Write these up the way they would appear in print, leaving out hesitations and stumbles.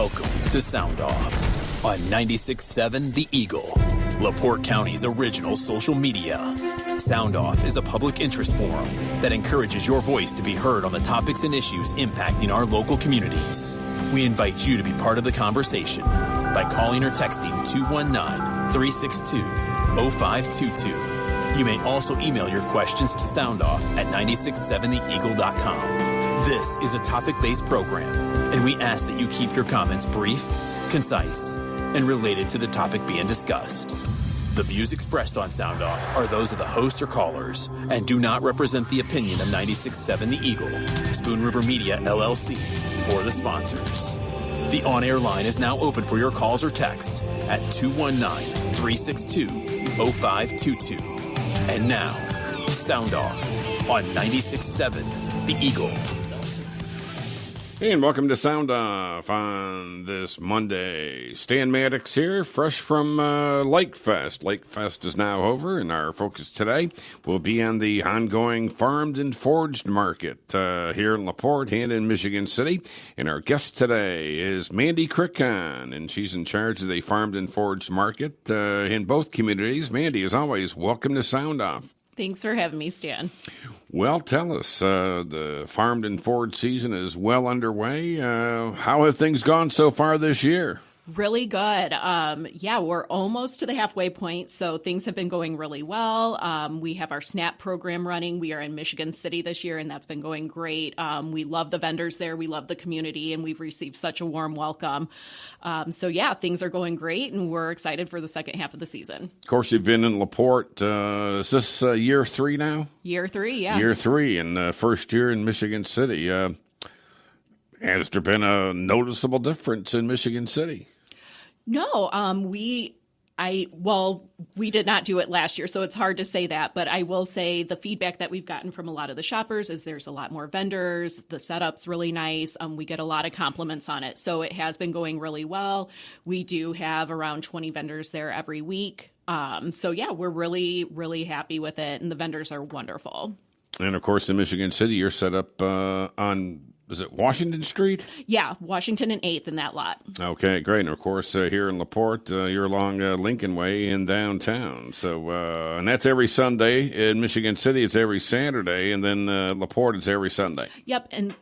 Welcome to Sound Off on 96.7 The Eagle, LaPorte County's original social media. Sound Off is a public interest forum that encourages your voice to be heard on the topics and issues impacting our local communities. We invite you to be part of the conversation by calling or texting 219-362-0522. You may also email your questions to soundoff at 967theeagle.com. This is a topic-based program, and we ask that you keep your comments brief, concise, and related to the topic being discussed. The views expressed on Sound Off are those of the hosts or callers and do not represent the opinion of 96.7 The Eagle, Spoon River Media, LLC, or the sponsors. The on-air line is now open for your calls or texts at 219-362-0522. And now, Sound Off on 96.7 The Eagle. Hey, and welcome to Sound Off on this Monday. Stan Maddox here, fresh from Lake Fest. Lake Fest is now over, and our focus today will be on the ongoing farmed and foraged market here in LaPorte and in Michigan City. And our guest today is Mandy Krickhahm, and she's in charge of the farmed and foraged market in both communities. Mandy, as always, welcome to Sound Off. Thanks for having me, Stan. Well, tell us, the farmed and foraged season is well underway. How have things gone so far this year? Really good. We're almost to the halfway point, so things have been going really well. We have our SNAP program running. We are in Michigan City this year, and that's been going great. We love the vendors there. We love the community, and we've received such a warm welcome. Things are going great, and we're excited for the second half of the season. Of course, you've been in LaPorte. Is this year 3 now? Year 3, yeah. Year 3, and first year in Michigan City. Has there been a noticeable difference in Michigan City? No, we did not do it last year, so it's hard to say that. But I will say the feedback that we've gotten from a lot of the shoppers is there's a lot more vendors. The setup's really nice. We get a lot of compliments on it. So it has been going really well. We do have around 20 vendors there every week. We're really, really happy with it. And the vendors are wonderful. And, of course, in Michigan City, you're set up on... Is it Washington Street? Yeah, Washington and 8th in that lot. Okay, great. And, of course, here in LaPorte, you're along Lincoln Way in downtown. So, and that's every Sunday. In Michigan City, it's every Saturday. And then LaPorte, it's every Sunday. Yep, and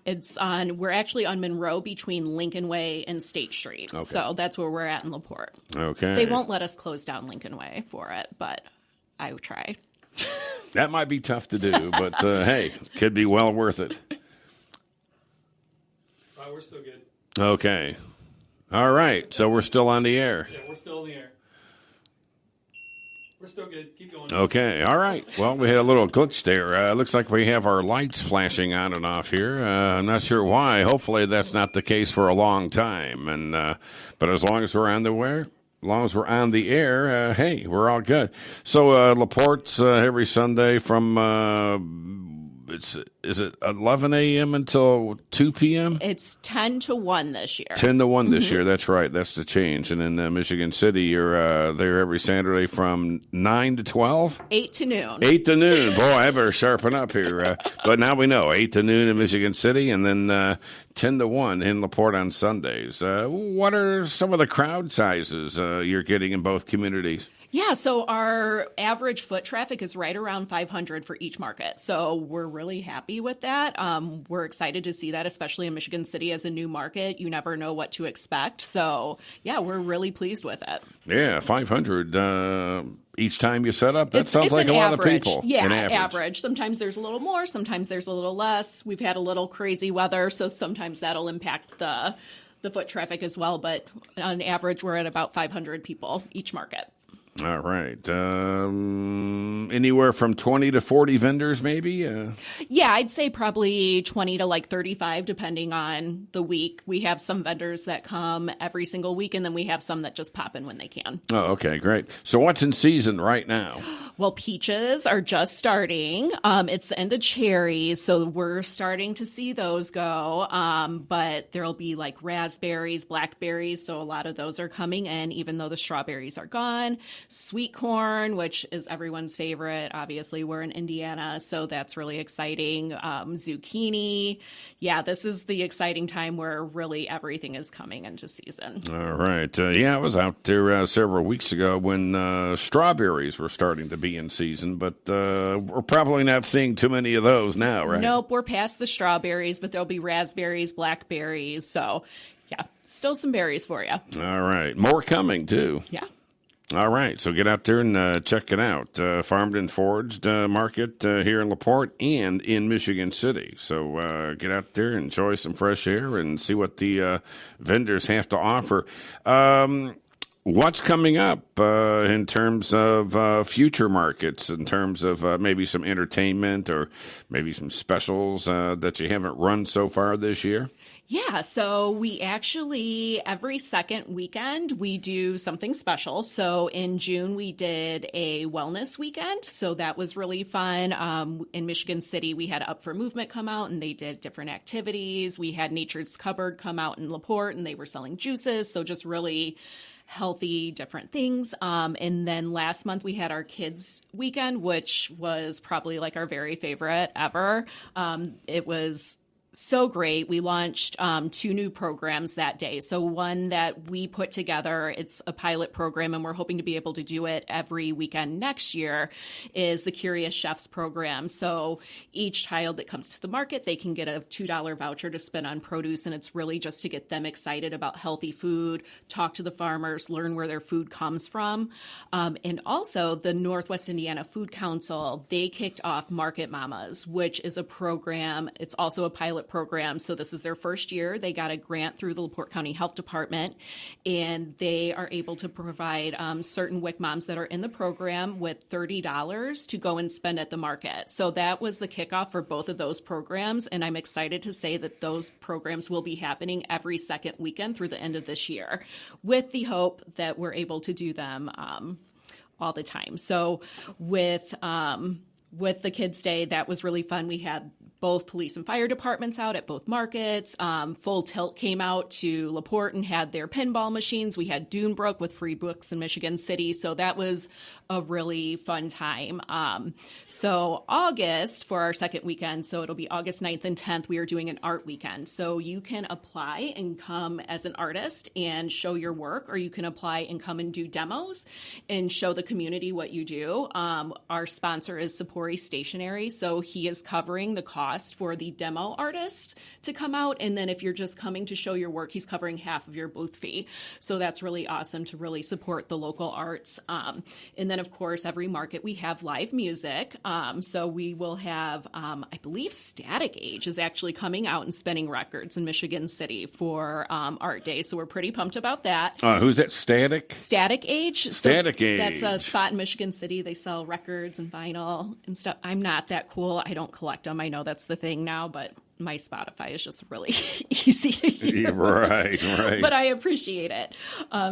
we're actually on Monroe between Lincoln Way and State Street. Okay. So that's where we're at in LaPorte. Okay. They won't let us close down Lincoln Way for it, but I tried. That might be tough to do, but, hey, could be well worth it. We're still good. Okay. All right. So we're still on the air. Yeah, we're still on the air. We're still good. Keep going. Okay. All right. Well, we had a little glitch there. Looks like we have our lights flashing on and off here. I'm not sure why. Hopefully that's not the case for a long time. And but as long as we're on the air, hey, we're all good. So LaPorte's every Sunday from. Is it 11 a.m. until 2 p.m.? It's 10 to 1 this year. 10 to 1 this year. That's right. That's the change. And in Michigan City, you're there every Saturday from 9 to 12? 8 to noon. 8 to noon. Boy, I better sharpen up here. But now we know, 8 to noon in Michigan City, and then 10 to 1 in LaPorte on Sundays. What are some of the crowd sizes you're getting in both communities? Yeah, so our average foot traffic is right around 500 for each market. So we're really happy with that. We're excited to see that, especially in Michigan City as a new market. You never know what to expect. So, yeah, we're really pleased with it. Yeah, 500 each time you set up. That sounds like a lot of people. Yeah, average. Sometimes there's a little more. Sometimes there's a little less. We've had a little crazy weather, so sometimes that'll impact the foot traffic as well. But on average, we're at about 500 people each market. All right. Anywhere from 20 to 40 vendors, maybe? Yeah, I'd say probably 20 to 35, depending on the week. We have some vendors that come every single week, and then we have some that just pop in when they can. Oh, okay, great. So what's in season right now? Well, peaches are just starting. It's the end of cherries, so we're starting to see those go. But there'll be raspberries, blackberries, so a lot of those are coming in, even though the strawberries are gone. sweet corn, which is everyone's favorite. Obviously, we're in Indiana, so that's really exciting. Zucchini. Yeah, this is the exciting time where really everything is coming into season. All right. I was out there several weeks ago when strawberries were starting to be in season, but we're probably not seeing too many of those now, right? Nope, we're past the strawberries, but there'll be raspberries, blackberries. So, yeah, still some berries for you. All right. More coming, too. Yeah. All right. So get out there and check it out. Farmed and Foraged Market here in LaPorte and in Michigan City. So get out there, enjoy some fresh air, and see what the vendors have to offer. What's coming up in terms of future markets, in terms of maybe some entertainment or maybe some specials that you haven't run so far this year? Yeah, so we actually, every second weekend, we do something special. So in June, we did a wellness weekend. So that was really fun. In Michigan City, we had Up for Movement come out and they did different activities. We had Nature's Cupboard come out in LaPorte and they were selling juices. So just really healthy, different things. And then last month we had our kids weekend, which was probably like our very favorite ever. It was so great. We launched 2 new programs that day. So one that we put together, it's a pilot program, and we're hoping to be able to do it every weekend next year, is the Curious Chefs program. So each child that comes to the market, they can get a $2 voucher to spend on produce, and it's really just to get them excited about healthy food, talk to the farmers, learn where their food comes from. And also the Northwest Indiana Food Council, they kicked off Market Mamas, which is a program. It's also a pilot program. So this is their first year. They got a grant through the LaPorte County Health Department, and they are able to provide certain WIC moms that are in the program with $30 to go and spend at the market. So that was the kickoff for both of those programs. And I'm excited to say that those programs will be happening every second weekend through the end of this year, with the hope that we're able to do them all the time. So with the Kids Day, that was really fun. We had both police and fire departments out at both markets. Full Tilt came out to LaPorte and had their pinball machines. We had Dunebrook with free books in Michigan City. So that was a really fun time. So August for our second weekend, so it'll be August 9th and 10th, we are doing an art weekend. So you can apply and come as an artist and show your work, or you can apply and come and do demos and show the community what you do. Our sponsor is Sapori Stationery, so he is covering the cost for the demo artist to come out. And then if you're just coming to show your work, he's covering half of your booth fee. So that's really awesome to really support the local arts. And then, of course, every market we have live music. So we will have, I believe Static Age is actually coming out and spinning records in Michigan City for Art Day. So we're pretty pumped about that. Who's that? Static? Static Age. Static Age. That's a spot in Michigan City. They sell records and vinyl and stuff. I'm not that cool. I don't collect them. I know that's the thing now, but my Spotify is just really easy to use. Right. But I appreciate it.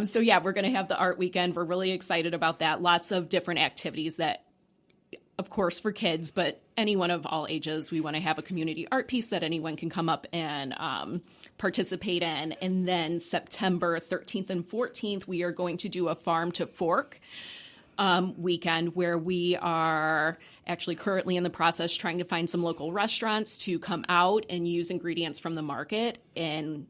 So yeah, we're going to have the art weekend. We're really excited about that. Lots of different activities that, of course, for kids, but anyone of all ages. We want to have a community art piece that anyone can come up and participate in. And then September 13th and 14th, we are going to do a Farm to Fork weekend, where we are actually currently in the process trying to find some local restaurants to come out and use ingredients from the market and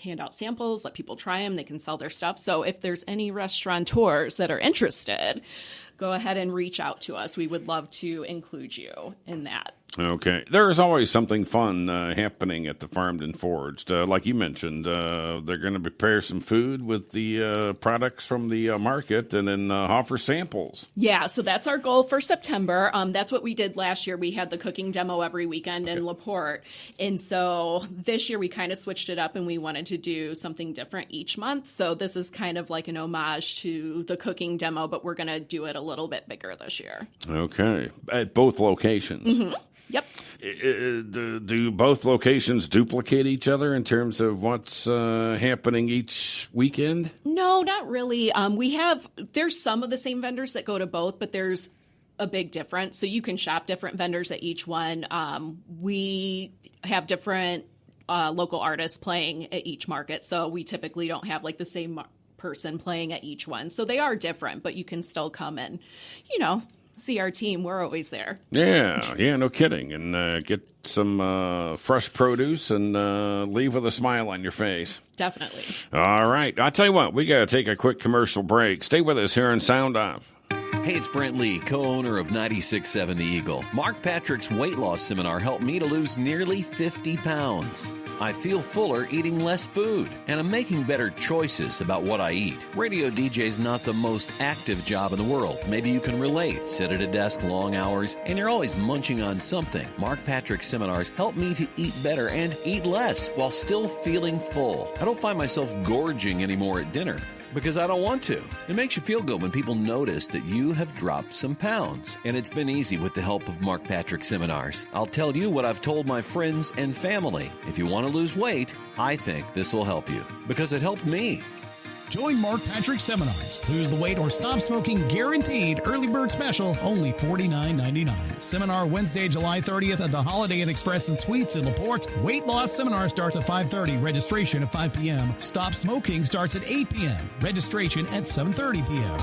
hand out samples, let people try them. They can sell their stuff. So if there's any restaurateurs that are interested, go ahead and reach out to us. We would love to include you in that. Okay. There is always something fun happening at the Farmed and Foraged. Like you mentioned, they're going to prepare some food with the products from the market and then offer samples. Yeah, so that's our goal for September. That's what we did last year. We had the cooking demo every weekend in LaPorte. And so this year we kind of switched it up and we wanted to do something different each month. So this is kind of like an homage to the cooking demo, but we're going to do it a little bit bigger this year. Okay. At both locations. Mm-hmm. Yep. Do both locations duplicate each other in terms of what's happening each weekend? No, not really. There's some of the same vendors that go to both, but there's a big difference. So you can shop different vendors at each one. We have different local artists playing at each market. So we typically don't have like the same person playing at each one. So they are different, but you can still come and, see our team. We're always there. Yeah, no kidding. And get some fresh produce and leave with a smile on your face. Definitely. All right. I'll tell you what, we got to take a quick commercial break. Stay with us here on Sound Off. Hey, it's Brent Lee, co-owner of 96.7 The Eagle. Mark Patrick's weight loss seminar helped me to lose nearly 50 pounds. I feel fuller eating less food, and I'm making better choices about what I eat. Radio DJ's not the most active job in the world. Maybe you can relate. Sit at a desk long hours, and you're always munching on something. Mark Patrick's seminars help me to eat better and eat less while still feeling full. I don't find myself gorging anymore at dinner, because I don't want to. It makes you feel good when people notice that you have dropped some pounds. And it's been easy with the help of Mark Patrick seminars. I'll tell you what I've told my friends and family. If you want to lose weight, I think this will help you, because it helped me. Join Mark Patrick Seminars. Lose the weight or stop smoking guaranteed. Early bird special, only $49.99. Seminar Wednesday, July 30th at the Holiday Inn Express and Suites in LaPorte. Weight loss seminar starts at 5:30. Registration at 5 p.m. Stop smoking starts at 8 p.m. Registration at 7:30 p.m.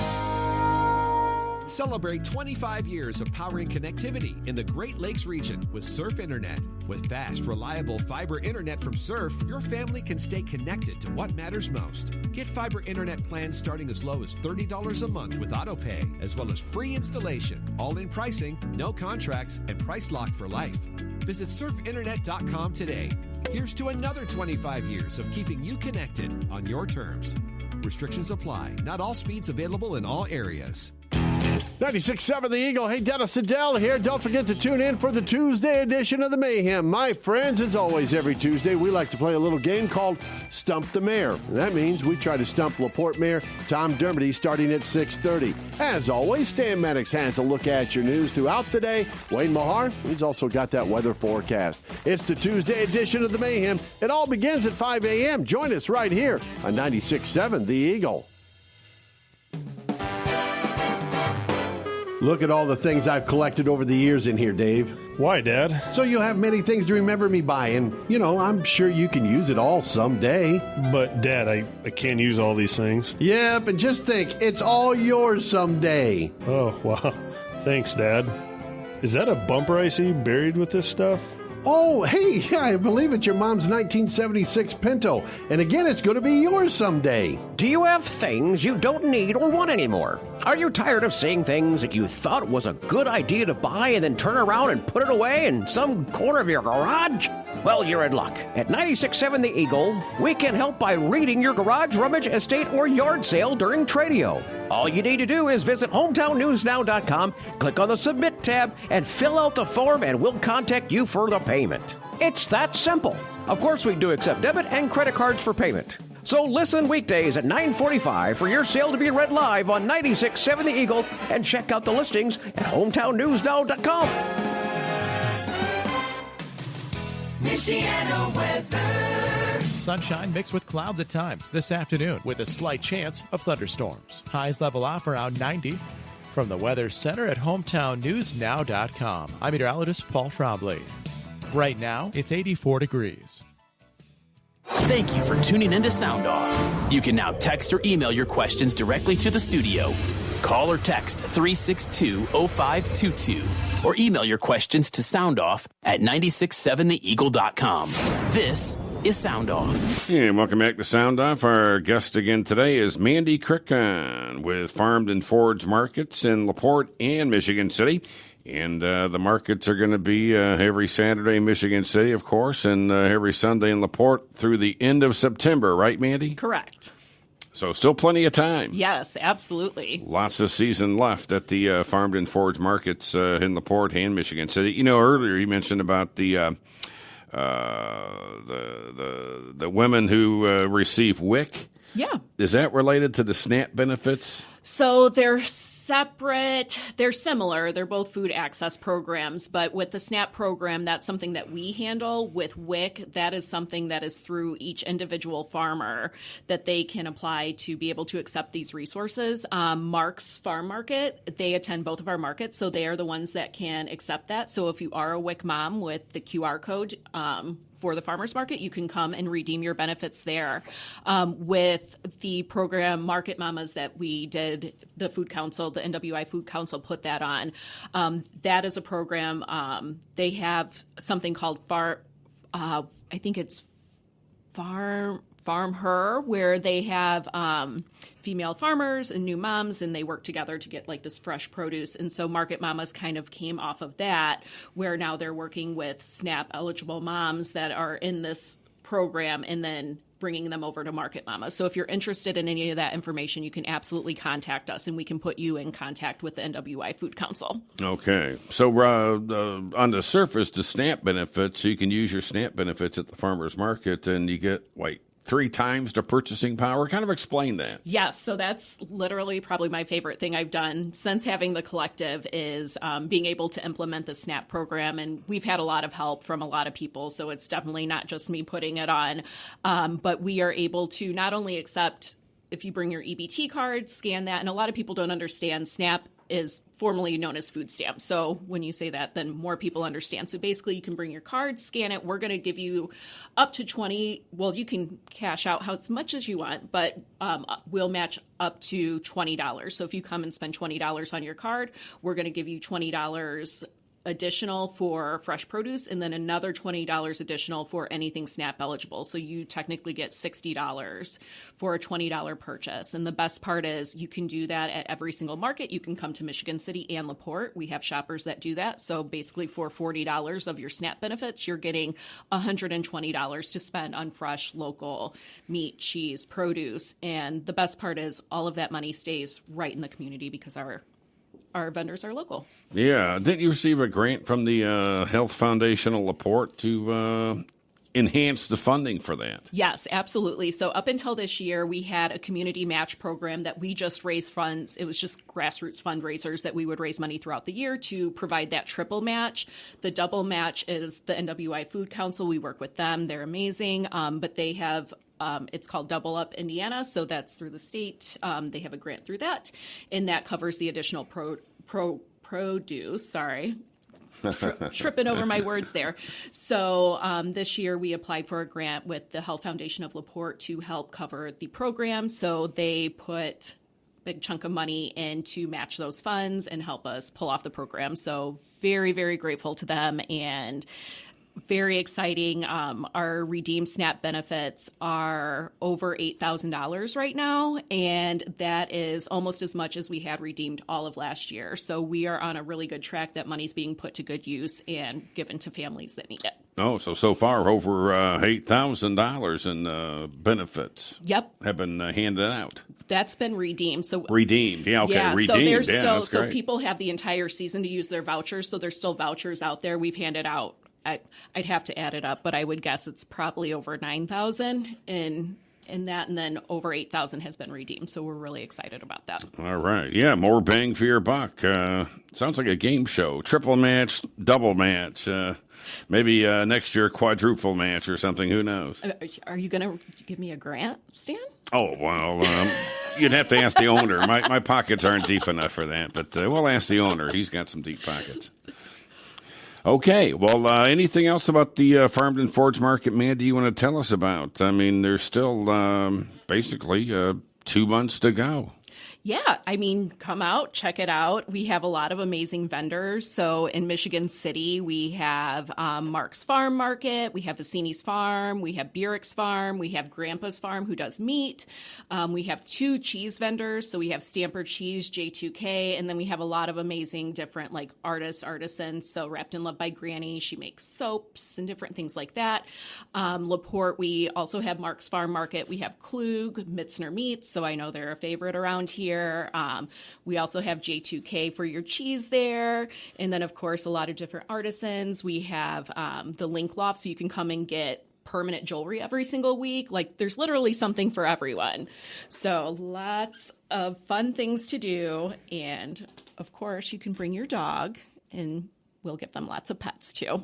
Celebrate 25 years of powering connectivity in the Great Lakes region with Surf Internet. With fast, reliable fiber internet from Surf, your family can stay connected to what matters most. Get fiber internet plans starting as low as $30 a month with AutoPay, as well as free installation, all-in pricing, no contracts, and price lock for life. Visit surfinternet.com today. Here's to another 25 years of keeping you connected on your terms. Restrictions apply. Not all speeds available in all areas. 96.7 The Eagle. Hey, Dennis Adele here. Don't forget to tune in for the Tuesday edition of the Mayhem. My friends, as always, every Tuesday, we like to play a little game called Stump the Mayor. And that means we try to stump LaPorte Mayor Tom Dermody starting at 6:30. As always, Stan Maddox has a look at your news throughout the day. Wayne Mahar, he's also got that weather forecast. It's the Tuesday edition of the Mayhem. It all begins at 5 a.m. Join us right here on 96.7 The Eagle. Look at all the things I've collected over the years in here, Dave. Why, Dad? So you'll have many things to remember me by, and, I'm sure you can use it all someday. But, Dad, I can't use all these things. Yep, and just think, it's all yours someday. Oh, wow. Thanks, Dad. Is that a bumper I see buried with this stuff? Oh, hey, yeah, I believe it's your mom's 1976 Pinto. And again, it's going to be yours someday. Do you have things you don't need or want anymore? Are you tired of seeing things that you thought was a good idea to buy and then turn around and put it away in some corner of your garage? Well, you're in luck. At 96.7 The Eagle, we can help by reading your garage, rummage, estate, or yard sale during Tradio. All you need to do is visit hometownnewsnow.com, click on the Submit tab, and fill out the form, and we'll contact you for the payment. It's that simple. Of course, we do accept debit and credit cards for payment. So listen weekdays at 9:45 for your sale to be read live on 96.7 The Eagle, and check out the listings at hometownnewsnow.com. Michiana weather. Sunshine mixed with clouds at times this afternoon with a slight chance of thunderstorms. Highs level off around 90. From the Weather Center at hometownnewsnow.com, I'm meteorologist Paul Trombley. Right now, it's 84 degrees. Thank you for tuning in to Sound Off. You can now text or email your questions directly to the studio. Call or text 362-0522 or email your questions to soundoff@967theeagle.com. This is Sound Off. Yeah, and welcome back to Sound Off. Our guest again today is Mandy Krickhahm with Farmed and Forage Markets in LaPorte and Michigan City. And the markets are going to be every Saturday in Michigan City, of course, and every Sunday in LaPorte through the end of September, right, Mandy? Correct. So still plenty of time. Yes, absolutely. Lots of season left at the Farmed and Forage Markets in LaPorte and Michigan City. Earlier you mentioned about the women who receive WIC. Yeah. Is that related to the SNAP benefits? So they're separate. They're similar. They're both food access programs. But with the SNAP program, that's something that we handle. With WIC, that is something that is through each individual farmer that they can apply to be able to accept these resources. Mark's Farm Market, they attend both of our markets, so they are the ones that can accept that. So if you are a WIC mom with the QR code for the farmers market, you can come and redeem your benefits there. With the program Market Mamas that we did, the Food Council, the NWI Food Council put that on. That is a program. They have something called Farm Her, where they have female farmers and new moms, and they work together to get like this fresh produce. And so Market Mamas kind of came off of that, where now they're working with SNAP eligible moms that are in this program and then bringing them over to Market Mamas. So if you're interested in any of that information, you can absolutely contact us, and we can put you in contact with the NWI Food Council. Okay. So on the surface, the SNAP benefits, you can use your SNAP benefits at the farmer's market, and you get, 3 times the purchasing power? Kind of explain that. Yes, so that's literally probably my favorite thing I've done since having the collective is being able to implement the SNAP program. And we've had a lot of help from a lot of people, so it's definitely not just me putting it on. But we are able to not only accept if you bring your EBT card, scan that, and a lot of people don't understand SNAP is formerly known as food stamps. So when you say that, then more people understand. So basically you can bring your card, scan it. We're going to give you up to 20. Well, you can cash out how much as you want, but we'll match up to $20. So if you come and spend $20 on your card, we're going to give you $20 additional for fresh produce, and then another $20 additional for anything SNAP eligible. So you technically get $60 for a $20 purchase. And the best part is you can do that at every single market. You can come to Michigan City and LaPorte. We have shoppers that do that. So basically for $40 of your SNAP benefits, you're getting $120 to spend on fresh, local meat, cheese, produce. And the best part is all of that money stays right in the community because our vendors are local. Yeah. Didn't you receive a grant from the Health Foundation of LaPorte to enhance the funding for that? Yes, absolutely. So up until this year, we had a community match program that we just raised funds. It was just grassroots fundraisers that we would raise money throughout the year to provide that triple match. The double match is the NWI Food Council. We work with them. They're amazing. But they have it's called Double Up Indiana, so that's through the state. They have a grant through that, and that covers the additional produce. Sorry. Tripping over my words there. So this year we applied for a grant with the Health Foundation of LaPorte to help cover the program. So they put a big chunk of money in to match those funds and help us pull off the program. So very, very grateful to them and very exciting. Our redeemed SNAP benefits are over $8,000 right now, and that is almost as much as we had redeemed all of last year. So we are on a really good track. That money's being put to good use and given to families that need it. Oh, so far over $8,000 in benefits. Yep, have been handed out. That's been redeemed. So redeemed, yeah, okay, yeah, redeemed. So there's yeah, still that's so great. People have the entire season to use their vouchers. So there's still vouchers out there. We've handed out. I'd have to add it up, but I would guess it's probably over 9,000 in that, and then over 8,000 has been redeemed. So we're really excited about that. All right. Yeah, more bang for your buck. Sounds like a game show. Triple match, double match. Maybe next year, quadruple match or something. Who knows? Are you going to give me a grant, Stan? Oh, well, you'd have to ask the owner. My pockets aren't deep enough for that, but we'll ask the owner. He's got some deep pockets. Okay, well, anything else about the Farmington Forage Market, Mandy, you want to tell us about? I mean, there's still basically 2 months to go. Yeah, I mean, come out, check it out. We have a lot of amazing vendors. So in Michigan City, we have Mark's Farm Market, we have Vicini's Farm, we have Burik's Farm, we have Grandpa's Farm who does meat. We have 2 cheese vendors. So we have Stamper Cheese, J2K, and then we have a lot of amazing different like artisans. So Wrapped in Love by Granny, she makes soaps and different things like that. LaPorte, we also have Mark's Farm Market. We have Klug, Mitzner Meats, so I know they're a favorite around here. We also have J2K for your cheese there. And then, of course, a lot of different artisans. We have the Link Loft, so you can come and get permanent jewelry every single week. Like, there's literally something for everyone. So lots of fun things to do. And, of course, you can bring your dog, and we'll give them lots of pets, too.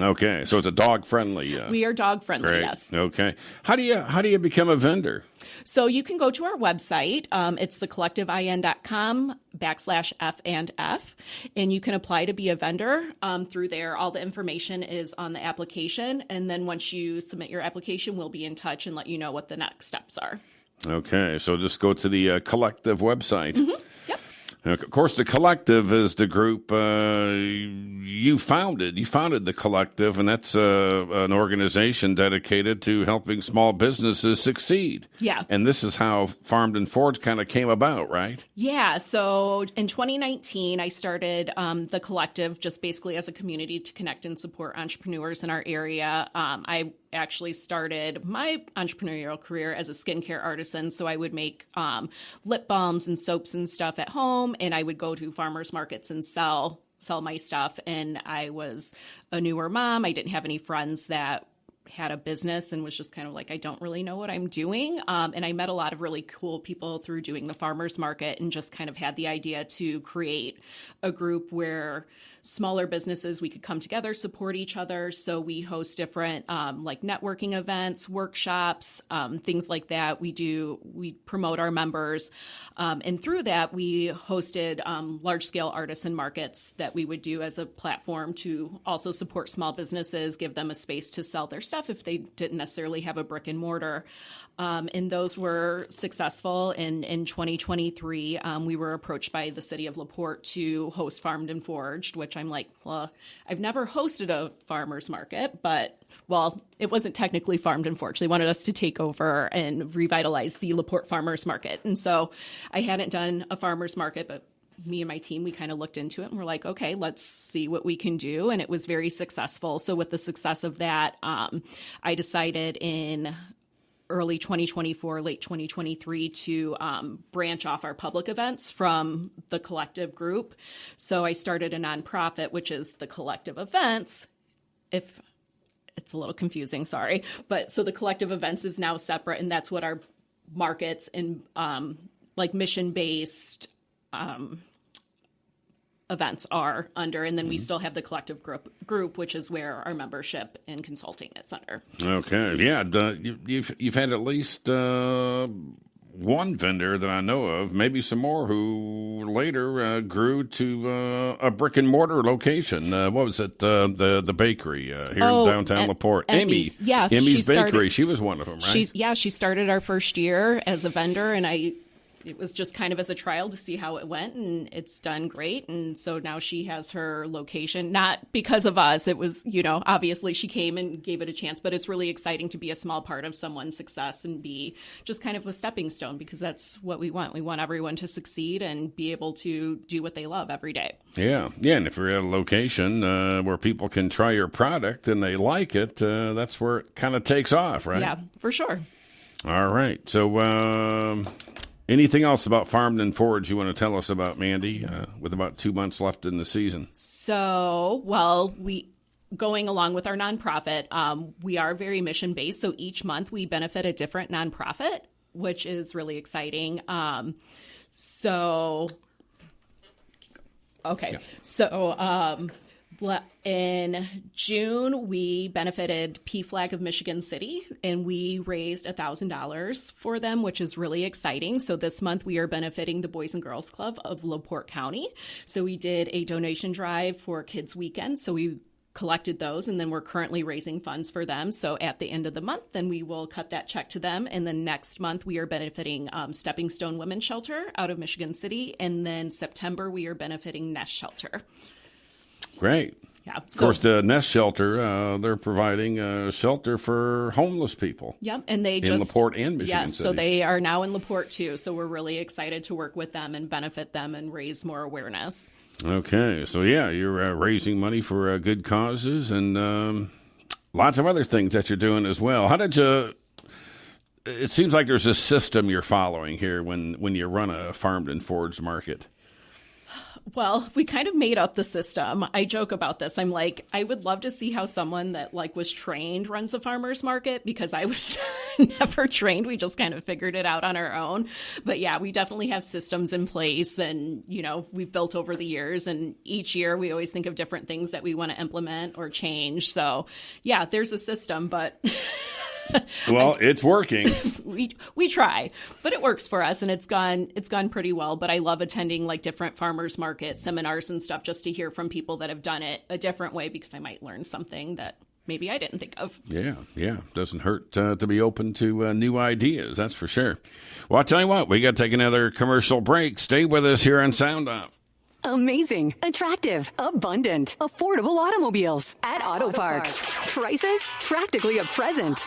Okay, so it's a dog-friendly. We are dog-friendly, great. yes. Okay. How do you become a vendor? So you can go to our website. It's thecollectivein.com/F&F, and you can apply to be a vendor through there. All the information is on the application, and then once you submit your application, we'll be in touch and let you know what the next steps are. Okay, so just go to the Collective website. Mm-hmm. Yep. Of course, the Collective is the group you founded. You founded the Collective, and that's an organization dedicated to helping small businesses succeed. Yeah. And this is how Farmed and Forged kind of came about, right? Yeah. So in 2019, I started the Collective just basically as a community to connect and support entrepreneurs in our area. I actually started my entrepreneurial career as a skincare artisan. So I would make lip balms and soaps and stuff at home, and I would go to farmers markets and sell my stuff. And I was a newer mom. I didn't have any friends that had a business and was just kind of like, I don't really know what I'm doing. And I met a lot of really cool people through doing the farmers market and just kind of had the idea to create a group where smaller businesses, we could come together, support each other. So we host different like networking events, workshops, things like that. We promote our members. And through that, we hosted large scale artisan markets that we would do as a platform to also support small businesses, give them a space to sell their stuff if they didn't necessarily have a brick and mortar. And those were successful. In 2023, we were approached by the city of LaPorte to host Farmed and Forged, which I'm like, well, I've never hosted a farmer's market, but, well, it wasn't technically Farmed and Forged. They wanted us to take over and revitalize the LaPorte farmer's market. And so I hadn't done a farmer's market, but me and my team, we kind of looked into it and we're like, okay, let's see what we can do. And it was very successful. So with the success of that, I decided in early 2024, late 2023 to branch off our public events from the Collective group. So I started a nonprofit, which is the Collective Events. If it's a little confusing, sorry. But so the Collective Events is now separate, and that's what our markets and like mission-based events are under. And then we still have the Collective group, which is where our membership and consulting is under. Okay. Yeah. You've had at least one vendor that I know of, maybe some more, who later grew to a brick and mortar location. What was it? The bakery here in downtown LaPorte. Emmy's. Yeah. Emmy's Bakery. She was one of them, right? She started our first year as a vendor, and it was just kind of as a trial to see how it went, and it's done great. And so now she has her location, not because of us. It was, obviously she came and gave it a chance, but it's really exciting to be a small part of someone's success and be just kind of a stepping stone, because that's what we want. We want everyone to succeed and be able to do what they love every day. Yeah. Yeah. And if you're at a location where people can try your product and they like it, that's where it kind of takes off, right? Yeah, for sure. All right. So, anything else about Farmed and Forged you want to tell us about, Mandy, with about 2 months left in the season? So, going along with our nonprofit, we are very mission-based. So each month we benefit a different nonprofit, which is really exciting. In June, we benefited PFLAG of Michigan City, and we raised $1,000 for them, which is really exciting. So this month, we are benefiting the Boys and Girls Club of LaPorte County. So we did a donation drive for Kids Weekend. So we collected those, and then we're currently raising funds for them. So at the end of the month, then we will cut that check to them. And then next month, we are benefiting Stepping Stone Women's Shelter out of Michigan City. And then September, we are benefiting Nest Shelter. Great. Yeah. Of course, the Nest Shelter, they're providing shelter for homeless people. Yep, and they in LaPorte and Michigan City. So they are now in LaPorte too. So we're really excited to work with them and benefit them and raise more awareness. Okay, so yeah, you're raising money for good causes and lots of other things that you're doing as well. How did you? It seems like there's a system you're following here when you run a Farmed and Forged market. Well, we kind of made up the system. I joke about this. I'm like, I would love to see how someone that was trained runs a farmer's market, because I was never trained. We just kind of figured it out on our own. But yeah, we definitely have systems in place, and, we've built over the years, and each year we always think of different things that we want to implement or change. So yeah, there's a system, but well, it's working. We try, but it works for us, and it's gone pretty well. But I love attending different farmers market seminars and stuff, just to hear from people that have done it a different way, because I might learn something that maybe I didn't think of. Yeah. Doesn't hurt to be open to new ideas, that's for sure. Well, I'll tell you what, we got to take another commercial break. Stay with us here on Sound Off. Amazing, attractive, abundant, affordable automobiles at Auto Park. Prices practically a present.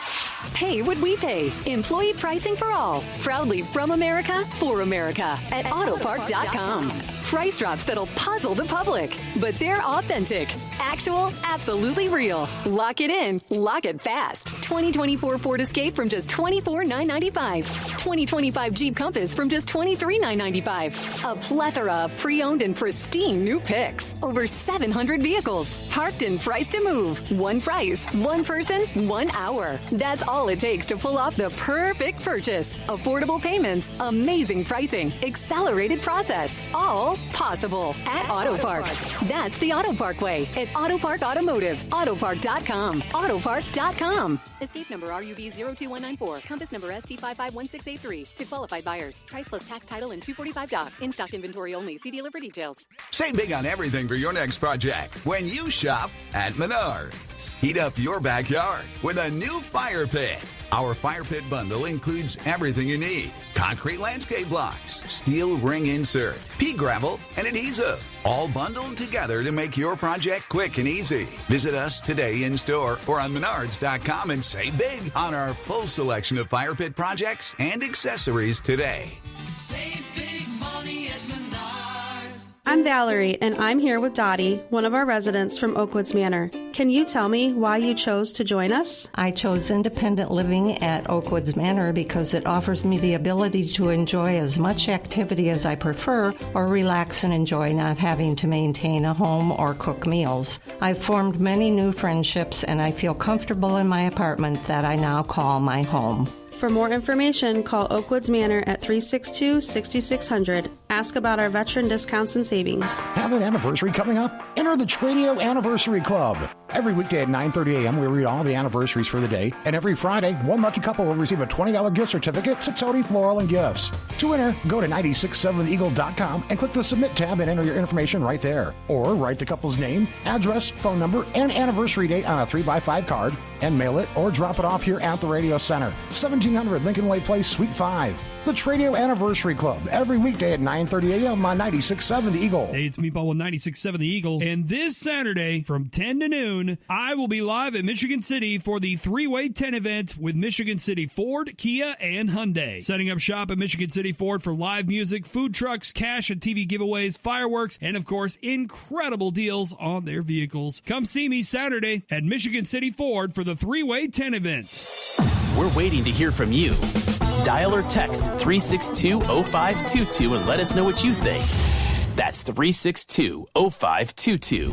Pay what we pay. Employee pricing for all. Proudly from America for America at autopark.com. Price drops that'll puzzle the public, but they're authentic, actual, absolutely real. Lock it in, lock it fast. 2024 Ford Escape from just $24,995. 2025 Jeep Compass from just $23,995. A plethora of pre-owned and pristine new picks. Over 700 vehicles, parked and priced to move. One price, one person, 1 hour. That's all it takes to pull off the perfect purchase. Affordable payments, amazing pricing, accelerated process, all possible at Auto Park. That's the Auto Park way at Auto Park Automotive. Autopark.com. Autopark.com. Escape number RUB02194. Compass number ST551683. To qualified buyers. Price plus tax title and 245 doc. In stock inventory only. See dealer for details. Save big on everything for your next project when you shop at Menards. Heat up your backyard with a new fire pit. Our fire pit bundle includes everything you need: concrete landscape blocks, steel ring insert, pea gravel, and adhesive, all bundled together to make your project quick and easy. Visit us today in store or on Menards.com and save big on our full selection of fire pit projects and accessories today. Save big money at Menards. I'm Valerie, and I'm here with Dottie, one of our residents from Oakwoods Manor. Can you tell me why you chose to join us? I chose independent living at Oakwoods Manor because it offers me the ability to enjoy as much activity as I prefer, or relax and enjoy not having to maintain a home or cook meals. I've formed many new friendships, and I feel comfortable in my apartment that I now call my home. For more information, call Oakwoods Manor at 362-6600. Ask about our veteran discounts and savings. Have an anniversary coming up? Enter the Tradio Anniversary Club. Every weekday at 9:30 a.m., we read all the anniversaries for the day, and every Friday, one lucky couple will receive a $20 gift certificate to Tody Floral and Gifts. To enter, go to 967theeagle.com and click the Submit tab and enter your information right there. Or write the couple's name, address, phone number, and anniversary date on a 3x5 card and mail it or drop it off here at the Radio Center, 1700 Lincoln Way Place, Suite 5. The Tradio Anniversary Club, every weekday at 9:30 a.m. on 96.7 The Eagle. Hey, it's Meatball with 96.7 The Eagle. And this Saturday from 10 to noon, I will be live at Michigan City for the three-way 10 event with Michigan City Ford, Kia, and Hyundai. Setting up shop at Michigan City Ford for live music, food trucks, cash and TV giveaways, fireworks, and of course, incredible deals on their vehicles. Come see me Saturday at Michigan City Ford for the three-way 10 event. We're waiting to hear from you. Dial or text 362-0522 and let us know what you think. That's 362-0522.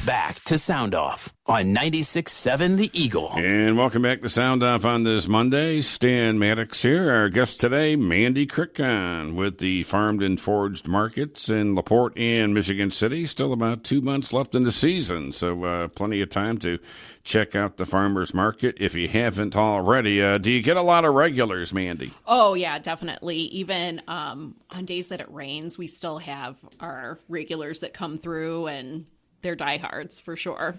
Back to Sound Off on 96.7 The Eagle. And welcome back to Sound Off on this Monday. Stan Maddox here. Our guest today, Mandy Krickhahm, with the Farmed and Foraged markets in LaPorte and Michigan City. Still about 2 months left in the season, so plenty of time to check out the farmers market if you haven't already. Do you get a lot of regulars, Mandy? Oh, yeah, definitely. Even on days that it rains, we still have our regulars that come through, and they're diehards for sure.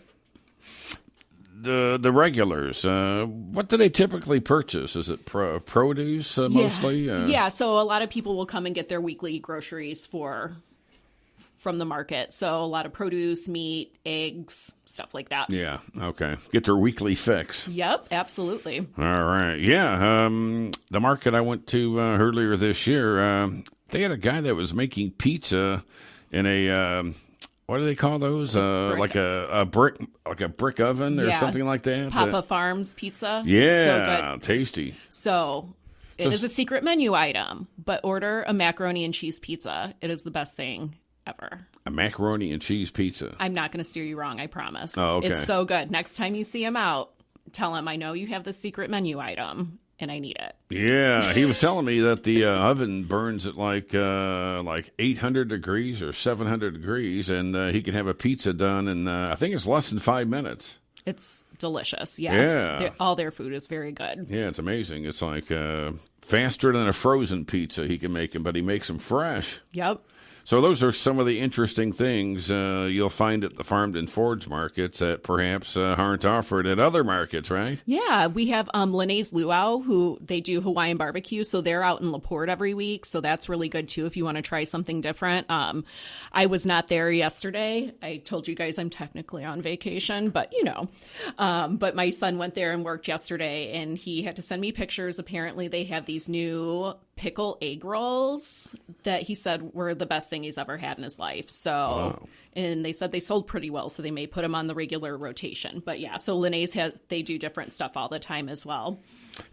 The regulars, what do they typically purchase? Is it produce mostly? Yeah, so a lot of people will come and get their weekly groceries from the market. So a lot of produce, meat, eggs, stuff like that. Yeah, okay. Get their weekly fix. Yep, absolutely. All right. Yeah, the market I went to earlier this year, they had a guy that was making pizza in a... what do they call those? Like a brick oven or something like that. Papa Farms pizza. Yeah, so good. Tasty. So it is a secret menu item, but order a macaroni and cheese pizza. It is the best thing ever. A macaroni and cheese pizza. I'm not going to steer you wrong, I promise. Oh, okay. It's so good. Next time you see him out, tell him I know you have the secret menu item and I need it. Yeah, he was telling me that the oven burns at like 800 degrees or 700 degrees, and he can have a pizza done in, I think it's less than 5 minutes. It's delicious. Yeah. Yeah. All their food is very good. Yeah, it's amazing. It's like faster than a frozen pizza he can make them, but he makes them fresh. Yep. So those are some of the interesting things you'll find at the Farmed and Foraged markets that perhaps aren't offered at other markets, right? Yeah, we have Lene's Luau, who they do Hawaiian barbecue, so they're out in LaPorte every week, so that's really good too if you want to try something different. I was not there yesterday. I told you guys I'm technically on vacation, but but my son went there and worked yesterday, and he had to send me pictures. Apparently they have these new pickle egg rolls that he said were the best thing he's ever had in his life. So, wow. And they said they sold pretty well, so they may put them on the regular rotation. But yeah, so Lene's they do different stuff all the time as well.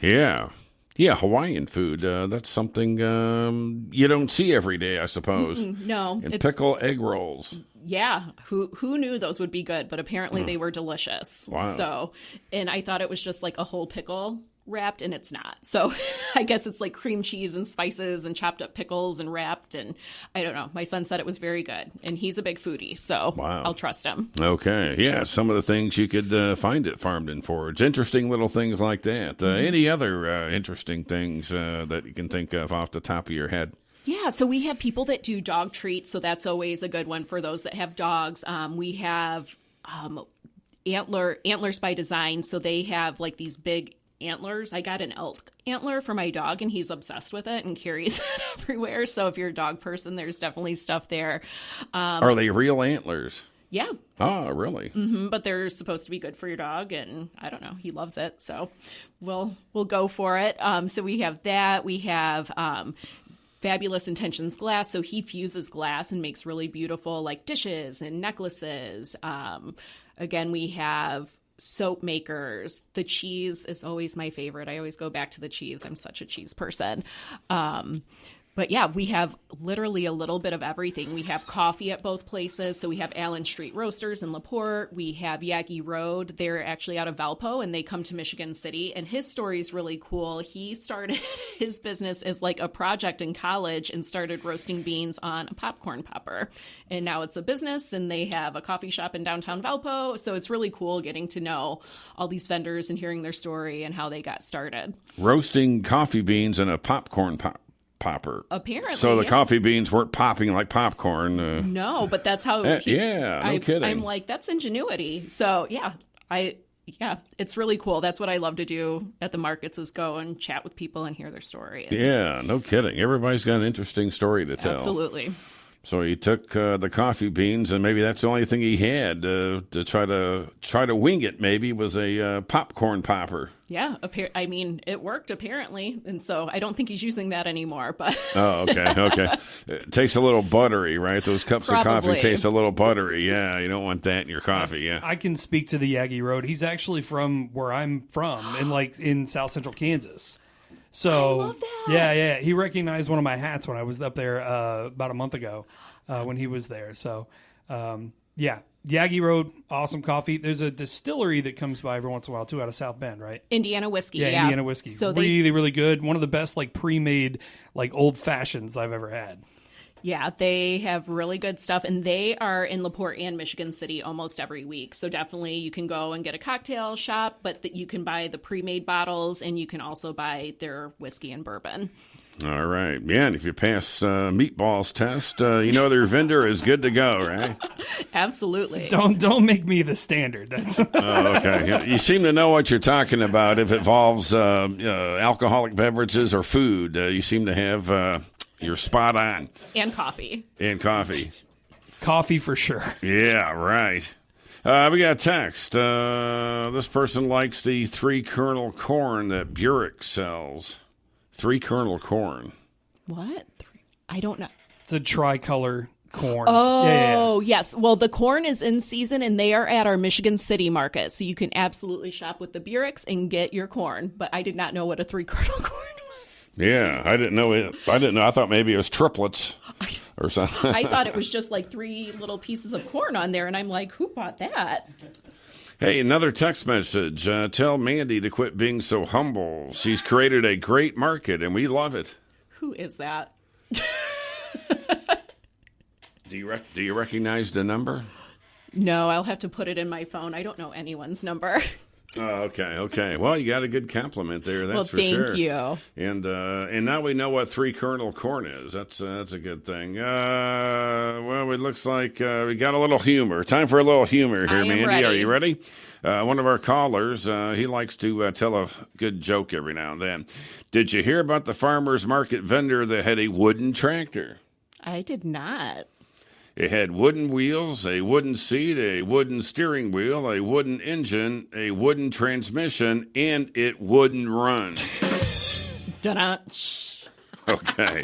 Yeah. Yeah, Hawaiian food. That's something you don't see every day, I suppose. No. And pickle egg rolls. Yeah. Who knew those would be good? But apparently they were delicious. Wow. So, and I thought it was just like a whole pickle wrapped, and it's not. So I guess it's like cream cheese and spices and chopped up pickles and wrapped, and I don't know. My son said it was very good, and he's a big foodie, so wow. I'll trust him. Okay. Yeah, some of the things you could find at Farmed and Foraged. Interesting little things like that. Any other interesting things that you can think of off the top of your head? Yeah, so we have people that do dog treats, so that's always a good one for those that have dogs. We have Antlers by Design, so they have like these big antlers. I got an elk antler for my dog, and he's obsessed with it and carries it everywhere. So if you're a dog person, there's definitely stuff there. Are they real antlers? Yeah. Oh, really? Mm-hmm, but they're supposed to be good for your dog, and I don't know. He loves it, so we'll go for it. So we have that. We have Fabulous Intentions glass. So he fuses glass and makes really beautiful like dishes and necklaces. Again, we have soap makers. The cheese is always my favorite. I always go back to the cheese. I'm such a cheese person. But yeah, we have literally a little bit of everything. We have coffee at both places. So we have Allen Street Roasters in LaPorte. We have Yagi Road. They're actually out of Valpo, and they come to Michigan City. And his story is really cool. He started his business as like a project in college and started roasting beans on a popcorn popper. And now it's a business, and they have a coffee shop in downtown Valpo. So it's really cool getting to know all these vendors and hearing their story and how they got started. Roasting coffee beans in a popcorn popper. Apparently. So the coffee beans weren't popping like popcorn. No, but that's how no kidding. I'm like, that's ingenuity. So yeah, it's really cool. That's what I love to do at the markets, is go and chat with people and hear their story. Yeah, no kidding. Everybody's got an interesting story to tell. Absolutely. So he took the coffee beans, and maybe that's the only thing he had to try to wing it. Maybe was a popcorn popper. Yeah, I mean, it worked apparently, and so I don't think he's using that anymore. But oh, okay. It tastes a little buttery, right? Those cups of coffee taste a little buttery. Yeah, you don't want that in your coffee. Yeah, I can speak to the Yagi Road. He's actually from where I'm from, in South Central Kansas. So, I love that. Yeah. He recognized one of my hats when I was up there about a month ago when he was there. So, Yagi Road, awesome coffee. There's a distillery that comes by every once in a while, too, out of South Bend, right? Indiana Whiskey, yeah. Indiana Whiskey. So really, really good. One of the best, like, pre-made, like, old fashions I've ever had. Yeah, they have really good stuff, and they are in LaPorte and Michigan City almost every week. So definitely you can go and get a cocktail shop, but you can buy the pre-made bottles, and you can also buy their whiskey and bourbon. All right. Yeah, and if you pass Meatball's test, you know their vendor is good to go, right? Absolutely. Don't make me the standard. That's okay. Yeah, you seem to know what you're talking about. If it involves alcoholic beverages or food, you seem to have... You're spot on. And coffee. Coffee for sure. Yeah, right. We got a text. This person likes the 3-kernel corn that Burek sells. 3-kernel corn. What? I don't know. It's a tricolor corn. Oh, yes. Well, the corn is in season, and they are at our Michigan City market. So you can absolutely shop with the Bureks and get your corn. But I did not know what a 3-kernel corn was. Yeah, I didn't know it. I thought maybe it was triplets. or something. I thought it was just like 3 little pieces of corn on there, and I'm like, who bought that? Hey, another text message. Tell Mandy to quit being so humble. She's created a great market, and we love it. Who is that? Do you recognize the number? No, I'll have to put it in my phone. I don't know anyone's number. Oh, okay. Well, you got a good compliment there. That's for sure. Thank you. And now we know what 3 kernel corn is. That's a good thing. Well, it looks like we got a little humor. Time for a little humor here, Mandy. Ready. Are you ready? One of our callers, he likes to tell a good joke every now and then. Did you hear about the farmer's market vendor that had a wooden tractor? I did not. It had wooden wheels, a wooden seat, a wooden steering wheel, a wooden engine, a wooden transmission, and it wouldn't run. Da-da. Okay.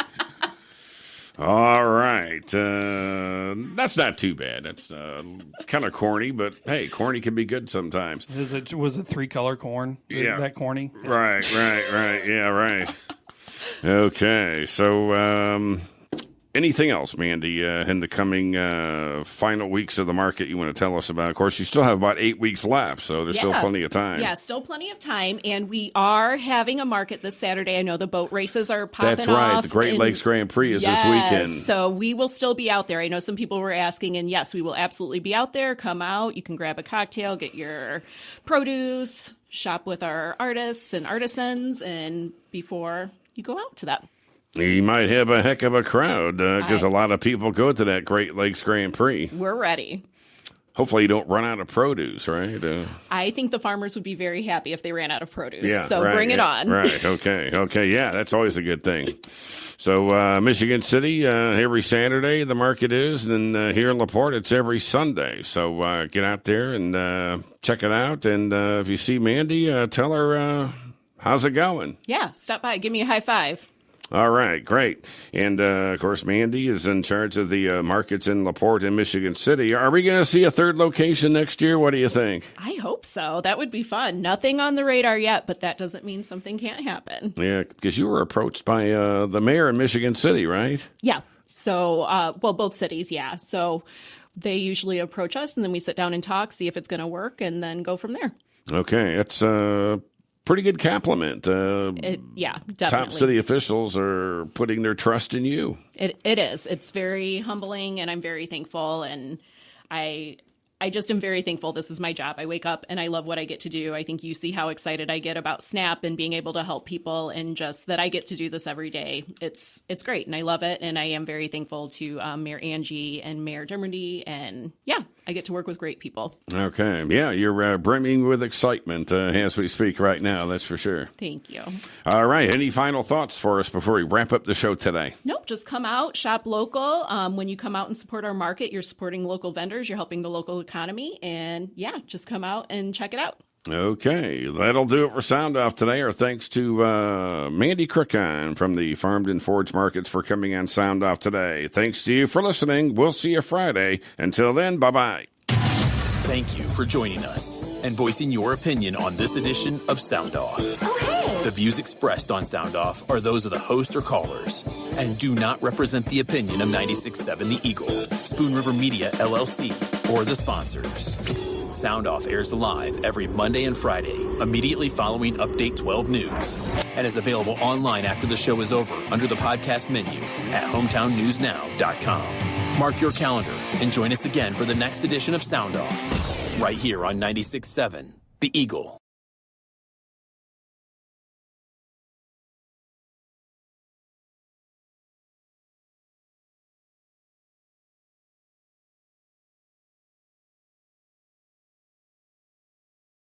All right. That's not too bad. That's kind of corny, but hey, corny can be good sometimes. Was it 3-color corn? Yeah. That corny? Right. Yeah, right. Okay. So, anything else, Mandy, in the coming final weeks of the market you want to tell us about? Of course, you still have about 8 weeks left, so there's still plenty of time. Yeah, still plenty of time, and we are having a market this Saturday. I know the boat races are popping off. That's right. The Great Lakes Grand Prix is this weekend. So we will still be out there. I know some people were asking, and yes, we will absolutely be out there. Come out. You can grab a cocktail, get your produce, shop with our artists and artisans, and before you go out to that. You might have a heck of a crowd because a lot of people go to that Great Lakes Grand Prix. We're ready. Hopefully you don't run out of produce, right? I think the farmers would be very happy if they ran out of produce. Yeah, so right, bring it on. Right, okay. Yeah, that's always a good thing. So Michigan City, every Saturday the market is, and then here in LaPorte it's every Sunday. So get out there and check it out. And if you see Mandy, tell her how's it going. Yeah, stop by. Give me a high five. All right, great. And, of course, Mandy is in charge of the markets in LaPorte and Michigan City. Are we going to see a third location next year? What do you think? I hope so. That would be fun. Nothing on the radar yet, but that doesn't mean something can't happen. Yeah, because you were approached by the mayor in Michigan City, right? Yeah. So, both cities, yeah. So they usually approach us, and then we sit down and talk, see if it's going to work, and then go from there. Okay, it's pretty good compliment. Yeah, definitely. Top city officials are putting their trust in you. It is. It's very humbling, and I'm very thankful. And I just am very thankful. This is my job. I wake up and I love what I get to do. I think you see how excited I get about SNAP and being able to help people, and just that I get to do this every day. It's great, and I love it. And I am very thankful to Mayor Angie and Mayor Dermody. And yeah, I get to work with great people. Okay. Yeah, you're brimming with excitement as we speak right now. That's for sure. Thank you. All right. Any final thoughts for us before we wrap up the show today? Nope. Just come out, shop local. When you come out and support our market, you're supporting local vendors. You're helping the local economy. And yeah, just come out and check it out. Okay, that'll do it for Sound Off today. Our thanks to Mandy Krickhahm from the Farmed and Forage Markets for coming on Sound Off today. Thanks to you for listening. We'll see you Friday. Until then, bye-bye. Thank you for joining us and voicing your opinion on this edition of Sound Off. The views expressed on Sound Off are those of the host or callers and do not represent the opinion of 96.7 The Eagle, Spoon River Media, LLC, or the sponsors. Sound Off airs live every Monday and Friday, immediately following Update 12 News, and is available online after the show is over under the podcast menu at hometownnewsnow.com. Mark your calendar and join us again for the next edition of Sound Off, right here on 96.7 The Eagle.